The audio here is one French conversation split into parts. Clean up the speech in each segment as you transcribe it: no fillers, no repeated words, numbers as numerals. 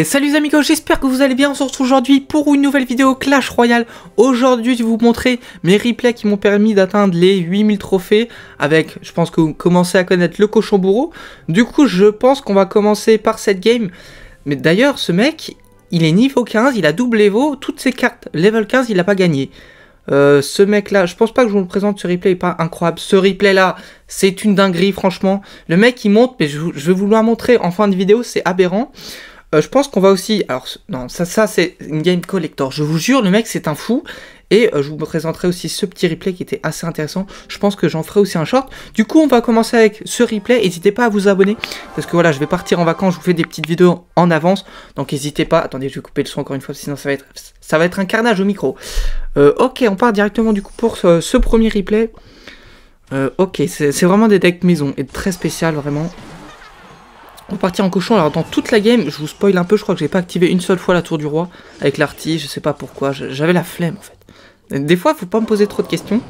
Et salut les amigos, j'espère que vous allez bien. On se retrouve aujourd'hui pour une nouvelle vidéo Clash Royale. Aujourd'hui je vais vous montrer mes replays qui m'ont permis d'atteindre les 8000 trophées. Avec, je pense que vous commencez à connaître le cochon bourreau. Du coup je pense qu'on va commencer par cette game. Mais d'ailleurs ce mec, il est niveau 15, il a double Evo. Toutes ses cartes level 15 il n'a pas gagné. Ce mec là, je pense pas que je vous le présente, ce replay est pas incroyable. Ce replay là, c'est une dinguerie franchement. Le mec il monte, mais je vais vous le montrer en fin de vidéo, c'est aberrant. Je pense qu'on va aussi... Alors, non, ça c'est une game collector. Je vous jure, le mec, c'est un fou. Et je vous présenterai aussi ce petit replay qui était assez intéressant. Je pense que j'en ferai aussi un short. Du coup, on va commencer avec ce replay. N'hésitez pas à vous abonner. Parce que voilà, je vais partir en vacances. Je vous fais des petites vidéos en avance. Donc, n'hésitez pas. Attendez, je vais couper le son encore une fois. Sinon, ça va être un carnage au micro. Ok, on part directement du coup pour ce premier replay. Ok, c'est vraiment des decks maison. Et très spécial, vraiment. On va partir en cochon. Alors dans toute la game, je vous spoil un peu, je crois que j'ai pas activé une seule fois la tour du roi avec l'arty, je sais pas pourquoi, j'avais la flemme en fait. Des fois, faut pas me poser trop de questions.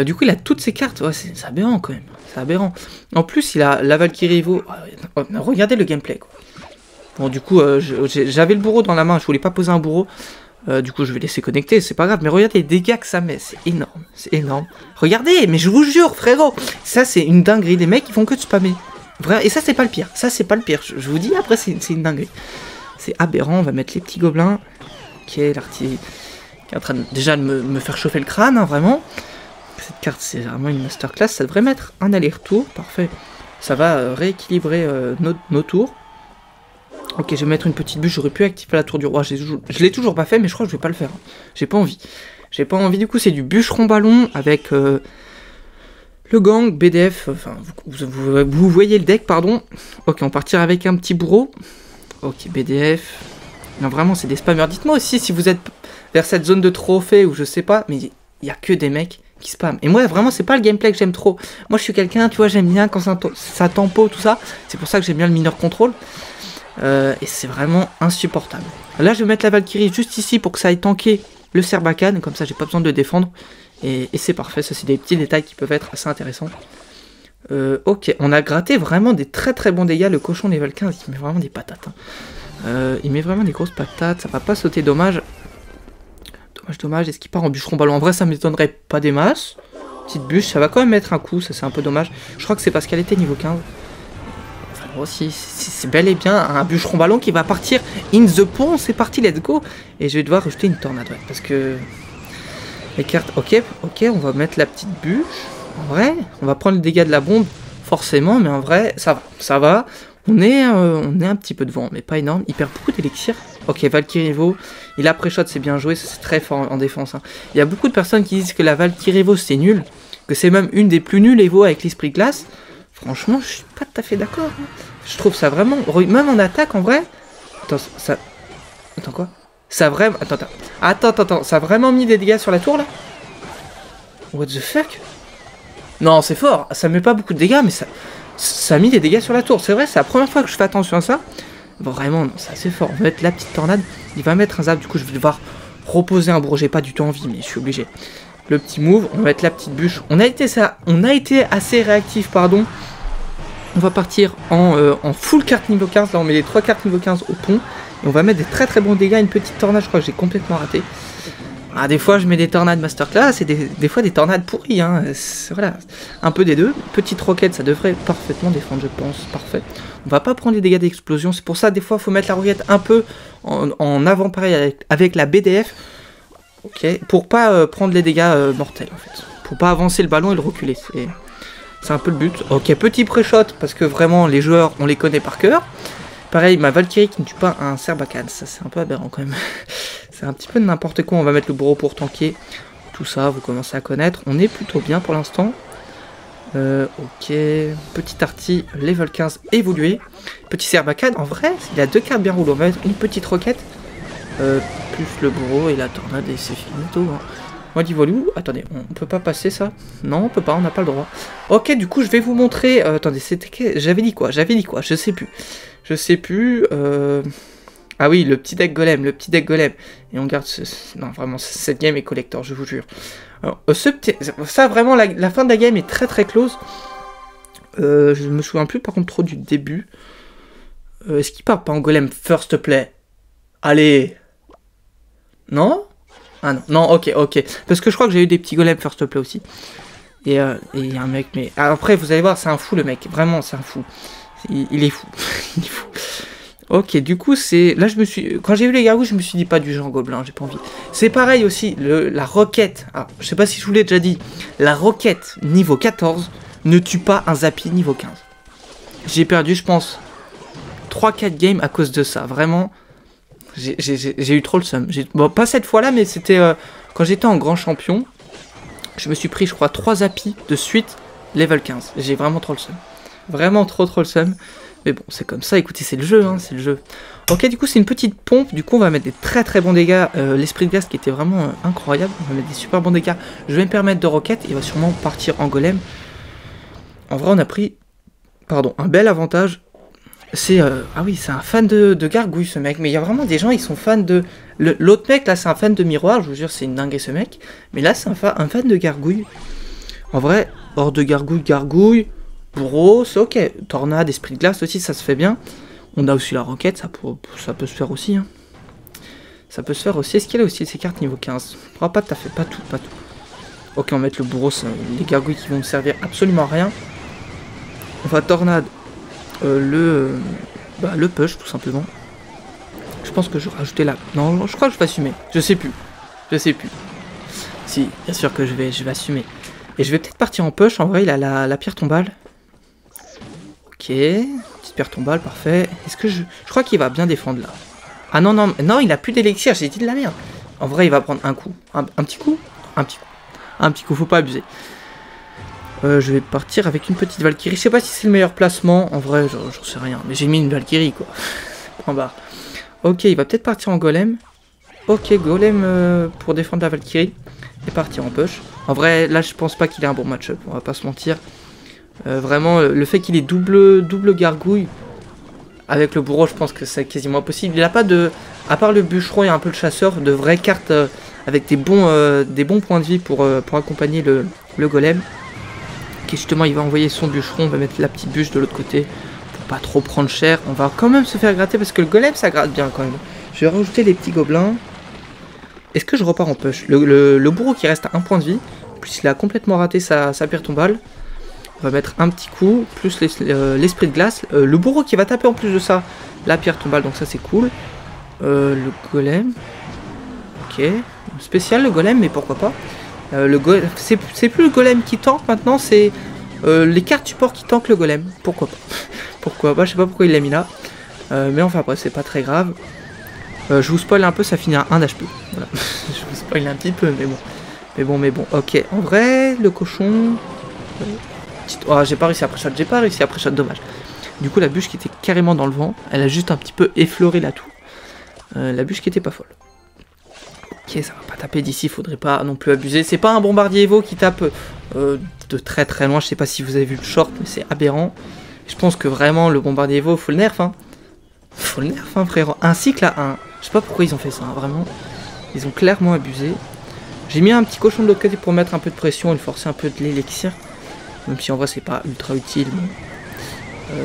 Du coup, il a toutes ses cartes, ouais, c'est aberrant quand même, c'est aberrant. En plus, il a la Valkyrie Evo. Regardez le gameplay quoi. Bon, du coup, j'avais le bourreau dans la main, je voulais pas poser un bourreau. Du coup, je vais laisser connecter, c'est pas grave, mais regardez les dégâts que ça met, c'est énorme, c'est énorme. Regardez, mais je vous jure, frérot, ça c'est une dinguerie, les mecs ils font que de spammer. Vrai, et ça c'est pas le pire, ça c'est pas le pire, je vous dis après c'est une dinguerie. C'est aberrant, on va mettre les petits gobelins. Ok, l'artillerie qui est en train de, déjà de me faire chauffer le crâne, hein, vraiment. Cette carte c'est vraiment une masterclass, ça devrait mettre un aller-retour, parfait. Ça va rééquilibrer nos tours. Ok, je vais mettre une petite bûche, j'aurais pu activer la tour du roi, je l'ai toujours pas fait mais je crois que je vais pas le faire. J'ai pas envie. J'ai pas envie, du coup c'est du bûcheron ballon avec... le gang, BDF, enfin, vous voyez le deck, pardon. Ok, on partira avec un petit bourreau. Ok, BDF. Non, vraiment, c'est des spammers. Dites-moi aussi si vous êtes vers cette zone de trophée ou je sais pas, mais il n'y a que des mecs qui spamment. Et moi, vraiment, c'est pas le gameplay que j'aime trop. Moi, je suis quelqu'un, tu vois, j'aime bien quand ça tempo, tout ça. C'est pour ça que j'aime bien le mineur contrôle. Et c'est vraiment insupportable. Là, je vais mettre la Valkyrie juste ici pour que ça aille tanker le Serbacane. Comme ça, j'ai pas besoin de le défendre. Et c'est parfait, ça c'est des petits détails qui peuvent être assez intéressants. Ok, on a gratté vraiment des très très bons dégâts. Le cochon level 15, il met vraiment des patates. Hein. Il met vraiment des grosses patates, ça va pas sauter, dommage. Dommage, est-ce qu'il part en bûcheron ballon? En vrai ça m'étonnerait pas des masses. Petite bûche, ça va quand même mettre un coup, ça c'est un peu dommage. Je crois que c'est parce qu'elle était niveau 15. Enfin bon, si c'est bel et bien un bûcheron ballon qui va partir in the pont, c'est parti, let's go. Et je vais devoir rajouter une tornade, ouais, parce que... Les cartes, ok, on va mettre la petite bûche. En vrai, on va prendre le dégât de la bombe, forcément, mais en vrai, ça va. On est un petit peu devant, mais pas énorme. Il perd beaucoup d'élixir. Ok, Valkyrie Evo, il a pré-shot, c'est bien joué, c'est très fort en défense. Hein. Il y a beaucoup de personnes qui disent que la Valkyrie Evo c'est nul, que c'est même une des plus nulles Evo avec l'esprit glace. Franchement, je suis pas tout à fait d'accord. Hein. Je trouve ça vraiment, même en attaque, en vrai. Attends quoi? Ça a vraiment... Attends, ça a vraiment mis des dégâts sur la tour, là? What the fuck? Non, c'est fort. Ça met pas beaucoup de dégâts, mais ça a mis des dégâts sur la tour. C'est vrai, c'est la première fois que je fais attention à ça. Vraiment, non, c'est assez fort. On va mettre la petite tornade. Il va mettre un zap, du coup, je vais devoir reposer un bourreau. J'ai pas du tout envie, mais je suis obligé. Le petit move, on va mettre la petite bûche. On a été assez réactif, pardon. On va partir en full carte niveau 15. Là, on met les 3 cartes niveau 15 au pont. Et on va mettre des très très bons dégâts, une petite tornade, je crois que j'ai complètement raté. Ah, des fois je mets des tornades masterclass et des fois des tornades pourries, hein. Voilà, un peu des deux. Petite roquette, ça devrait parfaitement défendre, je pense, parfait. On va pas prendre les dégâts d'explosion, c'est pour ça des fois il faut mettre la roquette un peu en avant pareil avec la BDF. Ok, pour pas prendre les dégâts mortels en fait. Pour pas avancer le ballon et le reculer, c'est un peu le but. Ok, petit pré-shot, parce que vraiment les joueurs on les connaît par cœur. Pareil, ma Valkyrie qui ne tue pas un Serbacane, ça c'est un peu aberrant quand même. C'est un petit peu de n'importe quoi, on va mettre le bourreau pour tanker. Tout ça, vous commencez à connaître. On est plutôt bien pour l'instant. Ok, petit arty, level 15 évolué. Petit Serbacane, en vrai, il a 2 cartes bien roulées. On va mettre une petite roquette, plus le bourreau et la tornade et c'est finito. Hein. Moi dit voilà, attendez, on peut pas passer ça? Non, on peut pas, on n'a pas le droit. Ok, du coup je vais vous montrer, attendez, c'était... J'avais dit quoi? Je sais plus. Je sais plus, Ah oui, le petit deck golem, Et on garde Non, vraiment, cette game est collector, je vous jure. Alors, ça, vraiment, la fin de la game est très très close. Je me souviens plus par contre trop du début. Est-ce qu'il part pas en golem first play? Allez. Non? Ah non, non, ok, ok. Parce que je crois que j'ai eu des petits golems first play aussi. Et il y a un mec, mais... Après, vous allez voir, c'est un fou le mec. Vraiment, c'est un fou. Il est fou. Il est fou. Ok, du coup, c'est... Là, je me suis... Quand j'ai vu les gargouilles, je me suis dit pas du genre gobelin, j'ai pas envie. C'est pareil aussi, la roquette. Alors, je sais pas si je vous l'ai déjà dit. La roquette niveau 14 ne tue pas un Zappy niveau 15. J'ai perdu, je pense, 3-4 games à cause de ça. Vraiment, j'ai eu trop le seum. Bon, pas cette fois-là, mais c'était quand j'étais en grand champion. Je me suis pris, je crois, 3 Zappy de suite, level 15. J'ai vraiment trop le seum. Vraiment trop le seum. Mais bon, c'est comme ça, écoutez, c'est le jeu, hein, c'est le jeu. Ok, du coup, c'est une petite pompe. Du coup, on va mettre des très bons dégâts. L'esprit de glace qui était vraiment incroyable. On va mettre des super bons dégâts. Je vais me permettre de roquette. Il va sûrement partir en golem. En vrai, on a pris, pardon, un bel avantage. C'est, ah oui, c'est un fan de gargouille, ce mec. Mais il y a vraiment des gens, ils sont fans de... L'autre mec, là, c'est un fan de miroir. Je vous jure, c'est une dinguerie, ce mec. Mais là, c'est un fan de gargouille. En vrai, hors de gargouille... Bourreau, c'est ok. Tornade, esprit de glace aussi, ça se fait bien. On a aussi la roquette, ça peut se faire aussi. Hein. Ça peut se faire aussi. Est-ce qu'il y a aussi ces cartes niveau 15? Oh, pas tout à fait, pas tout. Ok, on va mettre le bourreau, les gargouilles qui vont me servir absolument à rien. On va tornade le push, tout simplement. Je pense que je vais rajouter là. Non, je crois que je vais assumer. Je sais plus. Si, bien sûr que je vais assumer. Et je vais peut-être partir en push. En vrai, il a la pierre tombale. Ok, petite pierre tombale, parfait. Est-ce que je crois qu'il va bien défendre là. Ah non, il a plus d'élixir, j'ai dit de la merde. En vrai, il va prendre un coup. Un petit coup. Faut pas abuser. Je vais partir avec une petite Valkyrie. Je sais pas si c'est le meilleur placement. En vrai, j'en sais rien. Mais j'ai mis une Valkyrie, quoi. Point barre. Ok, il va peut-être partir en golem. Ok, golem pour défendre la Valkyrie. Et partir en push. En vrai, là, je pense pas qu'il ait un bon match-up. On va pas se mentir. Vraiment, le fait qu'il ait double gargouille avec le bourreau, je pense que c'est quasiment impossible. Il n'a pas de... À part le bûcheron et un peu le chasseur, de vraies cartes avec des bons points de vie pour accompagner le golem. Ok, justement, il va envoyer son bûcheron. On va mettre la petite bûche de l'autre côté pour pas trop prendre cher. On va quand même se faire gratter parce que le golem, ça gratte bien quand même. Je vais rajouter les petits gobelins. Est-ce que je repars en push? Le bourreau qui reste à 1 point de vie. Plus il a complètement raté sa pierre tombale. On va mettre un petit coup, plus l'esprit de glace. Le bourreau qui va taper en plus de ça la pierre tombale, donc ça c'est cool. Le golem. Ok. Spécial le golem, mais pourquoi pas. C'est plus le golem qui tank maintenant, c'est les cartes support qui tankent le golem. Pourquoi pas. Pourquoi pas, je sais pas pourquoi il l'a mis là. Mais enfin après, c'est pas très grave. Je vous spoil un peu, ça finit à 1 d'HP. Voilà. Je vous spoil un petit peu, mais bon. Ok, en vrai, le cochon... Oh, j'ai pas réussi à pré-shot, dommage. Du coup, la bûche qui était carrément dans le vent, elle a juste un petit peu effleuré la tour. La bûche qui était pas folle. Ok, ça va pas taper d'ici, faudrait pas non plus abuser. C'est pas un bombardier Evo qui tape de très loin. Je sais pas si vous avez vu le short, mais c'est aberrant. Je pense que vraiment, le bombardier Evo, faut le nerf, hein. Faut le nerf, hein, frérot. Un cycle à 1. Je sais pas pourquoi ils ont fait ça, hein, vraiment. Ils ont clairement abusé. J'ai mis un petit cochon de l'autre côté pour mettre un peu de pression et le forcer un peu de l'élixir. Même si en vrai c'est pas ultra utile.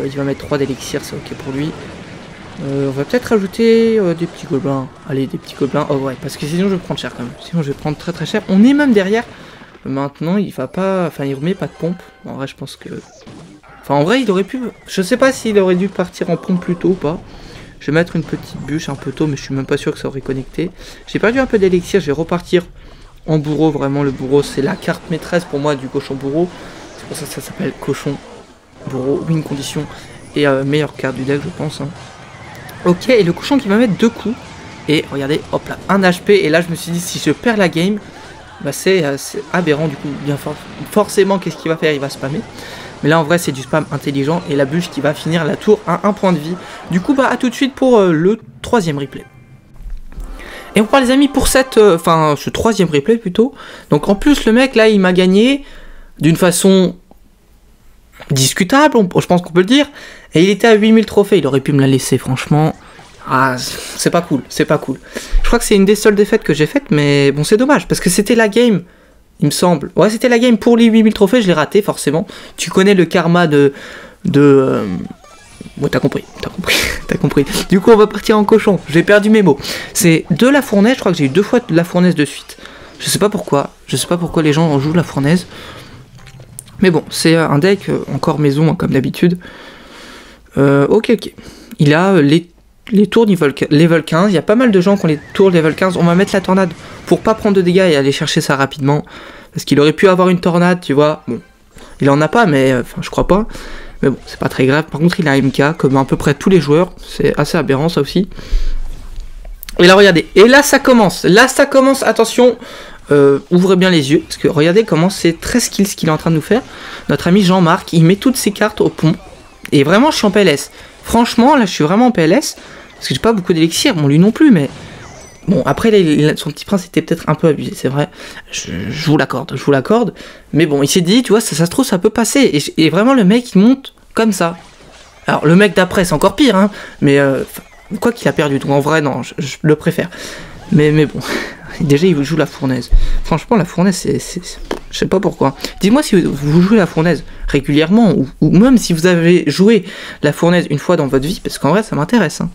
Il va mettre 3 d'élixir, c'est ok pour lui. On va peut-être rajouter des petits gobelins. Allez, des petits gobelins. Oh ouais, parce que sinon je vais prendre cher quand même. Sinon je vais prendre très cher. On est même derrière. Maintenant il va pas... Enfin il remet pas de pompe. En vrai je pense que... Enfin en vrai il aurait pu... Je sais pas s'il aurait dû partir en pompe plus tôt ou pas. Je vais mettre une petite bûche un peu tôt, mais je suis même pas sûr que ça aurait connecté. J'ai perdu un peu d'élixir, je vais repartir en bourreau. Vraiment le bourreau c'est la carte maîtresse pour moi du cochon bourreau. C'est pour ça que ça s'appelle cochon bourreau, win condition. Et meilleure carte du deck je pense. Hein. Ok, et le cochon qui va mettre 2 coups. Et regardez, hop là, 1 HP. Et là je me suis dit si je perds la game, bah c'est aberrant du coup. Bien forcément qu'est-ce qu'il va faire? Il va spammer. Mais là en vrai c'est du spam intelligent. Et la bûche qui va finir la tour à 1 point de vie. Du coup bah à tout de suite pour le 3e replay. Et on parle les amis pour ce 3e replay plutôt. Donc en plus le mec là il m'a gagné d'une façon discutable, je pense qu'on peut le dire. Et il était à 8000 trophées, il aurait pu me la laisser franchement. Ah, c'est pas cool, c'est pas cool. Je crois que c'est une des seules défaites que j'ai faites, mais bon c'est dommage, parce que c'était la game, il me semble. Ouais, c'était la game pour les 8000 trophées, je l'ai raté forcément. Tu connais le karma de bon, t'as compris, t'as compris. Du coup, on va partir en cochon. J'ai perdu mes mots. C'est de la fournaise, je crois que j'ai eu 2 fois de la fournaise de suite. Je sais pas pourquoi les gens en jouent la fournaise. Mais bon, c'est un deck encore maison, hein, comme d'habitude. Ok. Il a les tours level 15. Il y a pas mal de gens qui ont les tours level 15. On va mettre la tornade pour pas prendre de dégâts et aller chercher ça rapidement. Parce qu'il aurait pu avoir une tornade, tu vois. Bon, il en a pas, mais enfin, je crois pas. Mais bon, c'est pas très grave. Par contre, il a un MK, comme à peu près tous les joueurs. C'est assez aberrant, ça aussi. Et là, regardez. Et là, ça commence. Là, ça commence. Attention. Ouvrez bien les yeux. Parce que regardez comment c'est très skill ce qu'il est en train de nous faire. Notre ami Jean-Marc, il met toutes ses cartes au pont. Et vraiment, je suis en PLS. Franchement, là, je suis vraiment en PLS. Parce que j'ai pas beaucoup d'élixir. Bon, lui non plus, mais... Bon, après, son petit prince était peut-être un peu abusé, c'est vrai. Je vous l'accorde. Mais bon, il s'est dit, tu vois, ça se trouve, ça peut passer. Et vraiment, le mec, il monte comme ça. Alors, le mec d'après, c'est encore pire, hein. Mais, quoi qu'il a perdu. Donc, en vrai, non, je le préfère. Mais bon, déjà, il joue la fournaise. Franchement, la fournaise, c'est je sais pas pourquoi. Dites-moi si vous jouez la fournaise régulièrement, ou même si vous avez joué la fournaise une fois dans votre vie, parce qu'en vrai, ça m'intéresse, hein.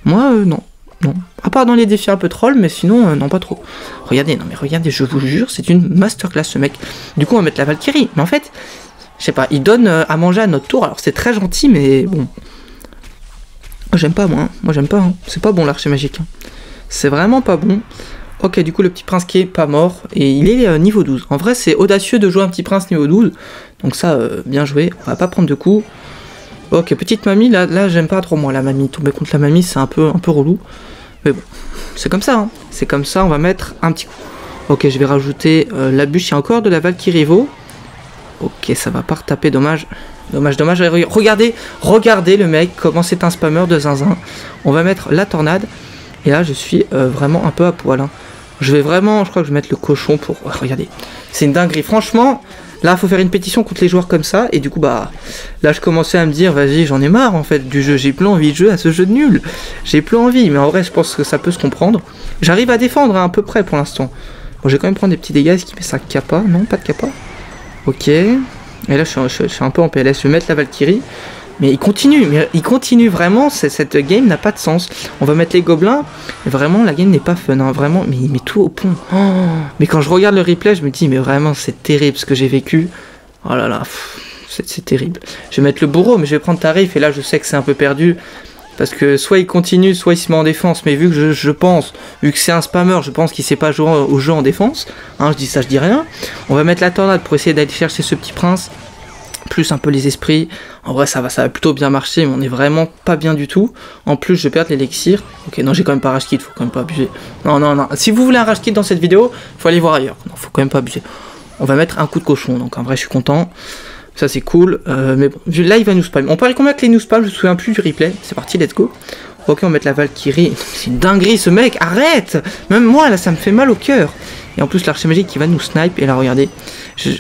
Moi, non. Non, à part dans les défis un peu troll, mais sinon, non, pas trop. Regardez, non mais regardez, je vous jure, c'est une masterclass ce mec. Du coup, on va mettre la Valkyrie. Mais en fait, je sais pas, il donne à manger à notre tour. Alors, c'est très gentil, mais bon. J'aime pas, moi. Hein. Moi, j'aime pas. Hein. C'est pas bon, l'archer magique. Hein. C'est vraiment pas bon. Ok, du coup, le petit prince qui est pas mort. Et il est niveau 12. En vrai, c'est audacieux de jouer un petit prince niveau 12. Donc ça, bien joué. On va pas prendre de coups. Ok, petite mamie, là j'aime pas trop moi la mamie. Tomber contre la mamie, c'est un peu relou. Mais bon, c'est comme ça, hein. C'est comme ça, on va mettre un petit coup. Ok, je vais rajouter la bûche, il y a encore de la Valkyrie. Ok, ça va pas retaper, dommage. Dommage. Regardez le mec, comment c'est un spammer de zinzin. On va mettre la tornade. Et là, je suis vraiment un peu à poil, hein. Je crois que je vais mettre le cochon pour... Oh, regardez, c'est une dinguerie, franchement... Là, il faut faire une pétition contre les joueurs comme ça. Et du coup, bah, là, je commençais à me dire, vas-y, j'en ai marre, en fait, du jeu. J'ai plus envie de jouer à ce jeu de nul. J'ai plus envie. Mais en vrai, je pense que ça peut se comprendre. J'arrive à défendre, hein, à peu près, pour l'instant. Bon, je vais quand même prendre des petits dégâts. Est-ce qu'il met ça kappa? Non, pas de kappa. Ok. Et là, je suis un peu en PLS. Je vais mettre la Valkyrie. Mais il continue vraiment, cette game n'a pas de sens. On va mettre les gobelins, et vraiment la game n'est pas fun, hein, vraiment, mais il met tout au pont. Oh, mais quand je regarde le replay, je me dis, mais vraiment c'est terrible ce que j'ai vécu. Oh là là, c'est terrible. Je vais mettre le bourreau, mais je vais prendre tarif, et là je sais que c'est un peu perdu. Parce que soit il continue, soit il se met en défense, mais vu que vu que c'est un spammer, je pense qu'il sait pas jouer au jeu en défense. Hein, je dis ça, je dis rien. On va mettre la tornade pour essayer d'aller chercher ce petit prince. Plus un peu les esprits. En vrai, ça va plutôt bien marcher, mais on est vraiment pas bien du tout. En plus, je perds l'élixir. Ok, non, j'ai quand même pas rage kit, faut quand même pas abuser. Non. Si vous voulez un rage kit dans cette vidéo, faut aller voir ailleurs. Non, faut quand même pas abuser. On va mettre un coup de cochon, donc en vrai, je suis content. Ça, c'est cool. Mais bon, là, il va nous spam. On parlait combien que les nous spam, je me souviens plus du replay. C'est parti, let's go. Ok, on va mettre la Valkyrie. C'est une dinguerie, ce mec, arrête! Même moi, là, ça me fait mal au cœur. Et en plus, l'archer magique qui va nous snipe. Et là, regardez.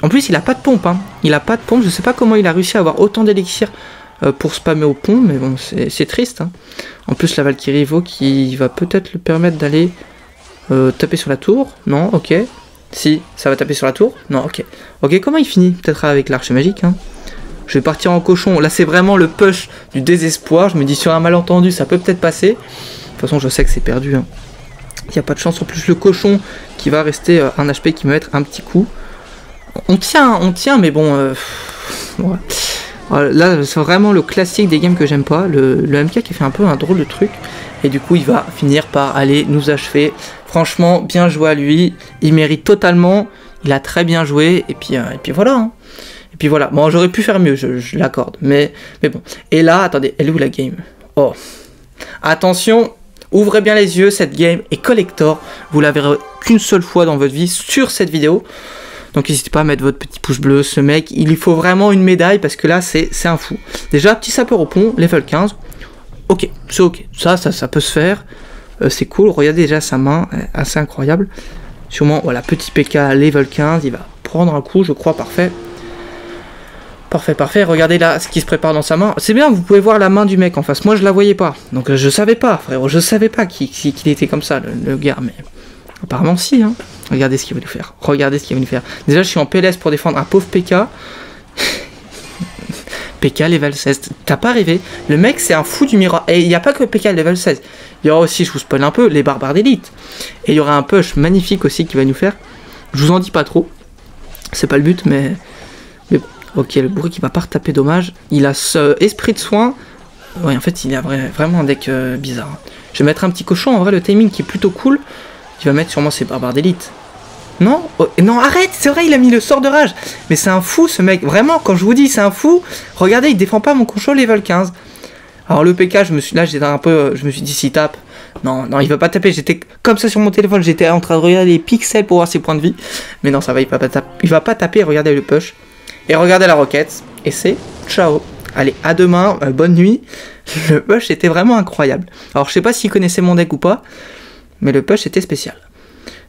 En plus, il a pas de pompe, hein. Il a pas de pompe. Je sais pas comment il a réussi à avoir autant d'élixir pour spammer au pont. Mais bon, c'est triste, hein. En plus, la Valkyrie qui va peut-être le permettre d'aller taper sur la tour. Non, ok. Si, ça va taper sur la tour. Non, ok. Ok, comment il finit? Peut-être avec l'archer magique, hein. Je vais partir en cochon. Là, c'est vraiment le push du désespoir. Je me dis, sur un malentendu, ça peut peut-être passer. De toute façon, je sais que c'est perdu, hein. Il n'y a pas de chance. En plus, le cochon qui va rester un HP qui va mettre un petit coup. On tient, mais bon... ouais. Là, c'est vraiment le classique des games que j'aime pas. Le MK qui fait un peu un drôle de truc. Et du coup, il va finir par aller nous achever. Franchement, bien joué à lui. Il mérite totalement. Il a très bien joué. Et puis voilà, hein. Et puis voilà. Bon, j'aurais pu faire mieux, je l'accorde. Mais bon. Et là, attendez, elle est où la game? Oh. Attention. Ouvrez bien les yeux, cette game est collector. Vous la verrez qu'une seule fois dans votre vie sur cette vidéo. Donc n'hésitez pas à mettre votre petit pouce bleu. Ce mec, il lui faut vraiment une médaille parce que là, c'est un fou. Déjà, petit sapeur au pont, level 15. Ok, c'est ok. Ça peut se faire. C'est cool. Regardez déjà sa main, assez incroyable. Sûrement, voilà, petit PK level 15. Il va prendre un coup, je crois, parfait. Parfait. Regardez là ce qui se prépare dans sa main. C'est bien, vous pouvez voir la main du mec en face. Moi, je la voyais pas. Donc, je savais pas, frérot. Je savais pas qu'il était comme ça, le gars. Mais apparemment, si, hein. Regardez ce qu'il va nous faire. Déjà, je suis en PLS pour défendre un pauvre PK. PK level 16. T'as pas rêvé? Le mec, c'est un fou du miroir. Et il n'y a pas que PK level 16. Il y aura aussi, je vous spoil un peu, les barbares d'élite. Et il y aura un push magnifique aussi qui va nous faire. Je vous en dis pas trop. C'est pas le but, mais bon. Ok, le bourré qui va pas retaper, dommage. Il a ce esprit de soin. Ouais, en fait, il a vraiment un deck bizarre. Je vais mettre un petit cochon. En vrai, le timing qui est plutôt cool. Il va mettre sûrement ses barbares d'élite. Non, oh, non, arrête, c'est vrai, il a mis le sort de rage. Mais c'est un fou, ce mec. Vraiment, quand je vous dis, c'est un fou. Regardez, il défend pas mon cochon level 15. Alors, le PK, là, j'étais un peu... Je me suis dit, s'il tape... Non, il va pas taper. J'étais comme ça sur mon téléphone. J'étais en train de regarder les pixels pour voir ses points de vie. Mais non, ça va, il va pas taper. Regardez le push. Et regardez la roquette. Et c'est ciao. Allez, à demain. Bonne nuit. Le push était vraiment incroyable. Alors, je sais pas s'il connaissait mon deck ou pas. Mais le push était spécial.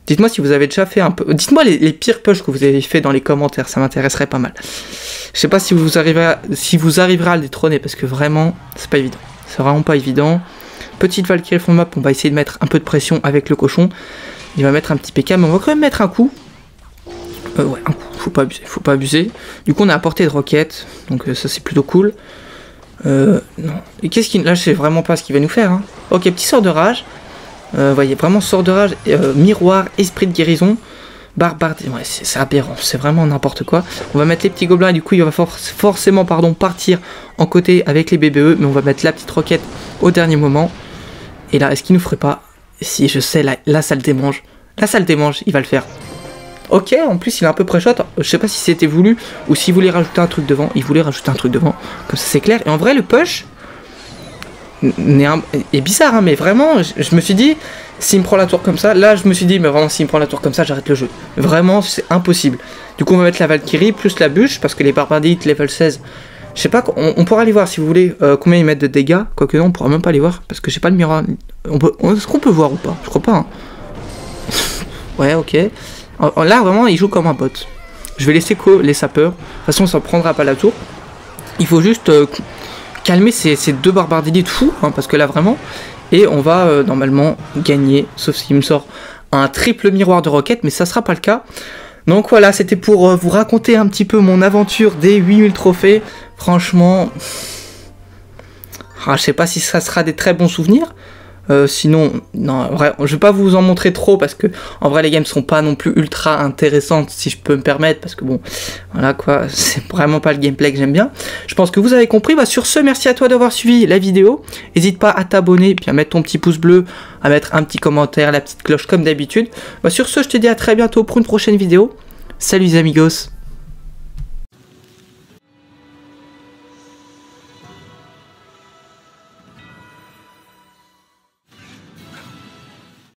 Dites-moi si vous avez déjà fait un peu... Dites-moi les pires pushs que vous avez fait dans les commentaires, ça m'intéresserait pas mal. Je sais pas si vous arriverez à le détrôner, parce que vraiment, c'est pas évident. C'est vraiment pas évident. Petite Valkyrie fond map, on va essayer de mettre un peu de pression avec le cochon. Il va mettre un petit PK, mais on va quand même mettre un coup. Ouais, un coup, faut pas abuser. Du coup, on a apporté de roquettes, donc ça c'est plutôt cool. Non. Et qu'est-ce qu'il... Là, je sais vraiment pas ce qu'il va nous faire. Hein. Ok, petit sort de rage. Voyez, vraiment sort de rage, miroir, esprit de guérison, barbare, ouais, c'est aberrant, c'est vraiment n'importe quoi. On va mettre les petits gobelins et du coup il va forcément partir en côté avec les BBE, mais on va mettre la petite roquette au dernier moment. Et là, est-ce qu'il nous ferait pas? Si, je sais, là ça le démange. Là ça le démange, il va le faire. Ok, en plus il est un peu pré-shot, je sais pas si c'était voulu ou s'il voulait rajouter un truc devant. Il voulait rajouter un truc devant, comme ça c'est clair. Et en vrai le push est bizarre, hein, mais vraiment, je me suis dit, s'il me prend la tour comme ça, là je me suis dit, mais vraiment, s'il me prend la tour comme ça, j'arrête le jeu. Vraiment, c'est impossible. Du coup, on va mettre la Valkyrie plus la bûche, parce que les barbares d'élite level 16, je sais pas, on pourra aller voir si vous voulez combien ils mettent de dégâts, quoique non, on pourra même pas les voir, parce que j'ai pas le miroir. Est-ce qu'on peut voir ou pas? Je crois pas. Hein. Ouais, ok. Là, vraiment, il joue comme un bot. Je vais laisser les sapeurs. De toute façon, ça prendra pas la tour. Il faut juste... calmer ces deux barbares d'élite fous, hein, parce que là vraiment, et on va normalement gagner, sauf s'il me sort un triple miroir de roquette, mais ça sera pas le cas. Donc voilà, c'était pour vous raconter un petit peu mon aventure des 8000 trophées. Franchement, je sais pas si ça sera des très bons souvenirs. Sinon, non, en vrai, je vais pas vous en montrer trop parce que en vrai les games sont pas non plus ultra intéressantes si je peux me permettre, parce que bon, voilà quoi, c'est vraiment pas le gameplay que j'aime bien. Je pense que vous avez compris. Bah, sur ce, merci à toi d'avoir suivi la vidéo. N'hésite pas à t'abonner, puis à mettre ton petit pouce bleu, à mettre un petit commentaire, la petite cloche comme d'habitude. Bah, sur ce, je te dis à très bientôt pour une prochaine vidéo. Salut les amigos.